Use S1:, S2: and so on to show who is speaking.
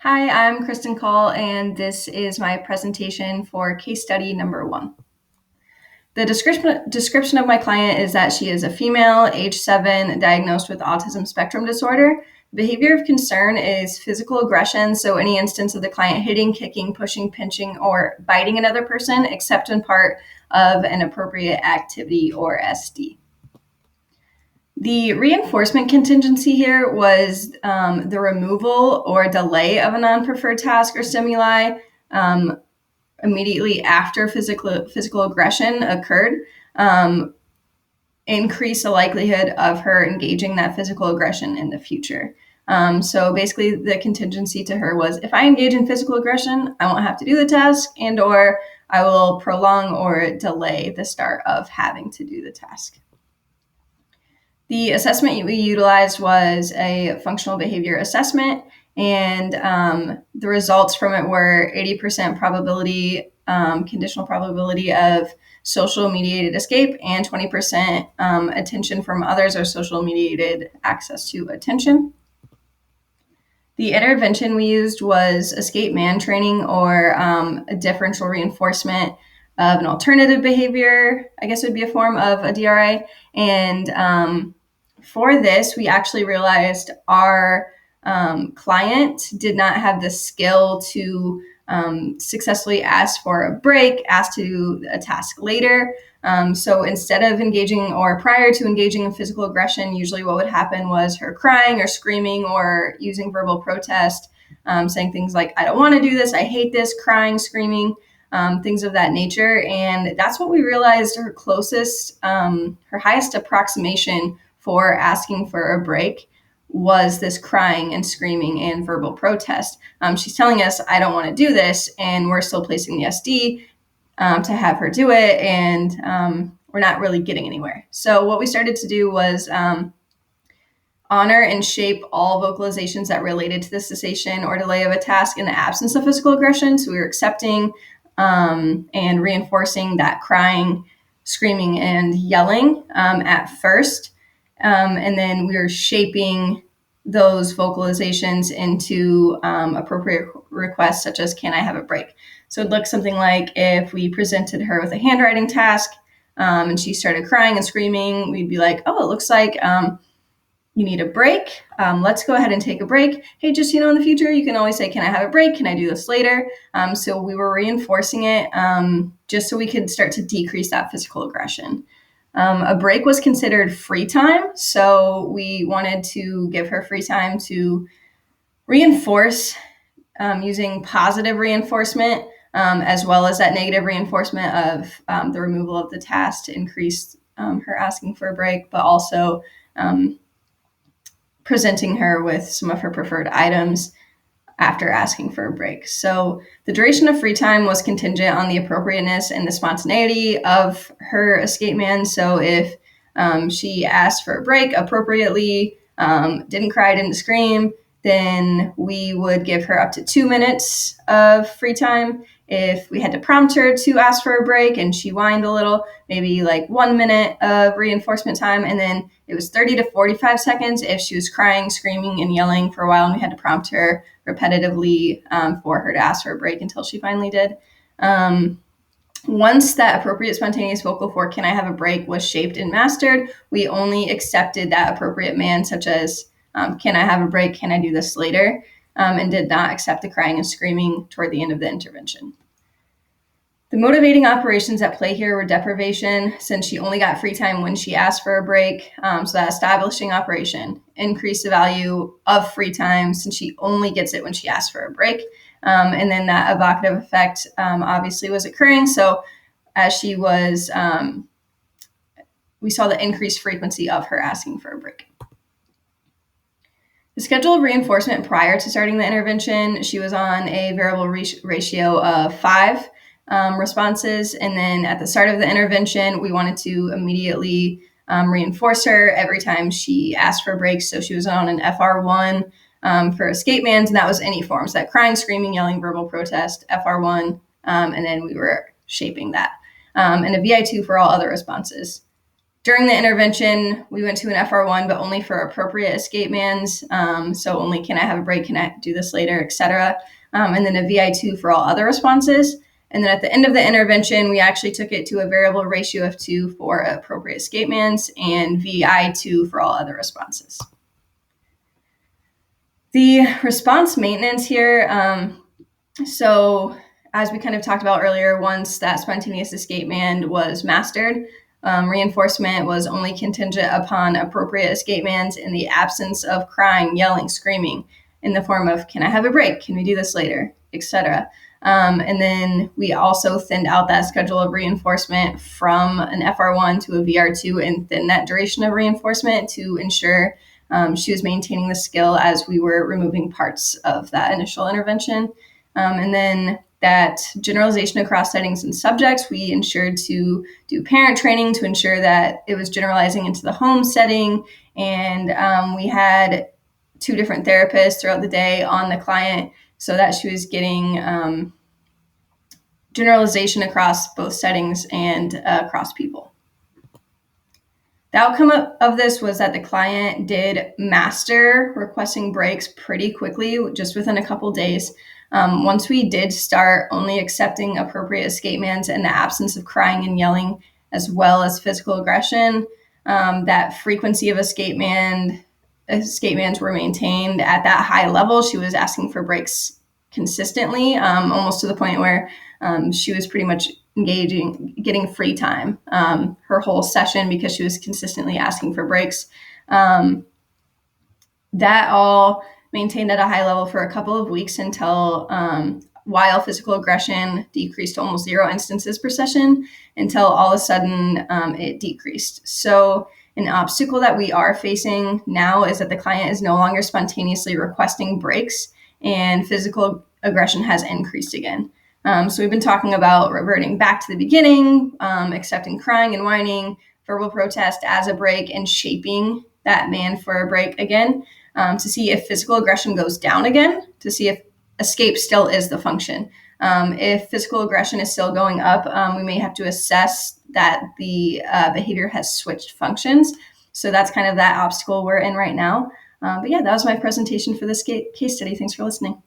S1: Hi, I'm Kristen Call, and this is my presentation for case study number 1. The description of my client is that she is a female, age 7, diagnosed with autism spectrum disorder. Behavior of concern is physical aggression, so any instance of the client hitting, kicking, pushing, pinching, or biting another person, except in part of an appropriate activity or SD. The reinforcement contingency here was the removal or delay of a non-preferred task or stimuli immediately after physical aggression occurred, increase the likelihood of her engaging that physical aggression in the future. So basically the contingency to her was, if I engage in physical aggression, I won't have to do the task, and or I will prolong or delay the start of having to do the task. The assessment we utilized was a functional behavior assessment, and the results from it were 80% probability, conditional probability of social mediated escape, and 20% attention from others or social mediated access to attention. The intervention we used was escape man training, or a differential reinforcement of an alternative behavior, I guess would be a form of a DRA. And for this, we actually realized our client did not have the skill to successfully ask for a break, ask to do a task later. So instead of engaging, or prior to engaging in physical aggression, usually what would happen was her crying or screaming or using verbal protest, saying things like, I don't want to do this, I hate this, crying, screaming, things of that nature. And that's what we realized her closest, her highest approximation for asking for a break was this crying and screaming and verbal protest. She's telling us, I don't want to do this, and we're still placing the SD to have her do it, and we're not really getting anywhere. So what we started to do was honor and shape all vocalizations that related to the cessation or delay of a task in the absence of physical aggression. So we were accepting and reinforcing that crying, screaming, and yelling at first. And then we were shaping those vocalizations into appropriate requests, such as, can I have a break? So it'd look something like, if we presented her with a handwriting task and she started crying and screaming, we'd be like, oh, it looks like you need a break. Let's go ahead and take a break. Hey, just, in the future, you can always say, can I have a break? Can I do this later? So we were reinforcing it just so we could start to decrease that physical aggression. A break was considered free time, so we wanted to give her free time to reinforce using positive reinforcement, as well as that negative reinforcement of the removal of the task to increase her asking for a break, but also presenting her with some of her preferred items after asking for a break. So the duration of free time was contingent on the appropriateness and the spontaneity of her escape man. So if she asked for a break appropriately, didn't cry, didn't scream, then we would give her up to 2 minutes of free time. If we had to prompt her to ask for a break and she whined a little, maybe like 1 minute of reinforcement time. And then it was 30 to 45 seconds if she was crying, screaming, and yelling for a while, and we had to prompt her repetitively for her to ask for a break until she finally did. Once that appropriate spontaneous vocal for can I have a break was shaped and mastered, we only accepted that appropriate man, such as can I have a break, can I do this later, and did not accept the crying and screaming toward the end of the intervention. The motivating operations at play here were deprivation, since she only got free time when she asked for a break. So that establishing operation increased the value of free time, since she only gets it when she asks for a break. And then that evocative effect obviously was occurring. So as she was, we saw the increased frequency of her asking for a break. The schedule of reinforcement prior to starting the intervention, she was on a variable ratio of 5 responses. And then at the start of the intervention, we wanted to immediately reinforce her every time she asked for a break. So she was on an FR1 for escape mans, and that was any forms, that crying, screaming, yelling, verbal protest, FR1, and then we were shaping that. And a VI2 for all other responses. During the intervention, we went to an FR1, but only for appropriate escape mans. So only can I have a break, can I do this later, etc. And then a VI2 for all other responses. And then at the end of the intervention, we actually took it to a variable ratio of 2 for appropriate escape mans and VI2 for all other responses. The response maintenance here, so as we kind of talked about earlier, once that spontaneous escape man was mastered, reinforcement was only contingent upon appropriate escape mans in the absence of crying, yelling, screaming in the form of, can I have a break? Can we do this later? Etc. And then we also thinned out that schedule of reinforcement from an FR1 to a VR2 and thinned that duration of reinforcement to ensure she was maintaining the skill as we were removing parts of that initial intervention. And then that generalization across settings and subjects, we ensured to do parent training to ensure that it was generalizing into the home setting. And we had 2 different therapists throughout the day on the client so that she was getting generalization across both settings and across people. The outcome of this was that the client did master requesting breaks pretty quickly, just within a couple days. Once we did start only accepting appropriate escape mans in the absence of crying and yelling, as well as physical aggression, that frequency of escape mans were maintained at that high level. She was asking for breaks consistently, almost to the point where she was pretty much getting free time her whole session because she was consistently asking for breaks. That all maintained at a high level for a couple of weeks until while physical aggression decreased to almost 0 instances per session until all of a sudden it decreased. So an obstacle that we are facing now is that the client is no longer spontaneously requesting breaks and physical aggression has increased again. So we've been talking about reverting back to the beginning, accepting crying and whining, verbal protest as a break, and shaping that man for a break again, to see if physical aggression goes down again, to see if escape still is the function. If physical aggression is still going up, we may have to assess that the behavior has switched functions. So that's kind of that obstacle we're in right now. But yeah, that was my presentation for this case study. Thanks for listening.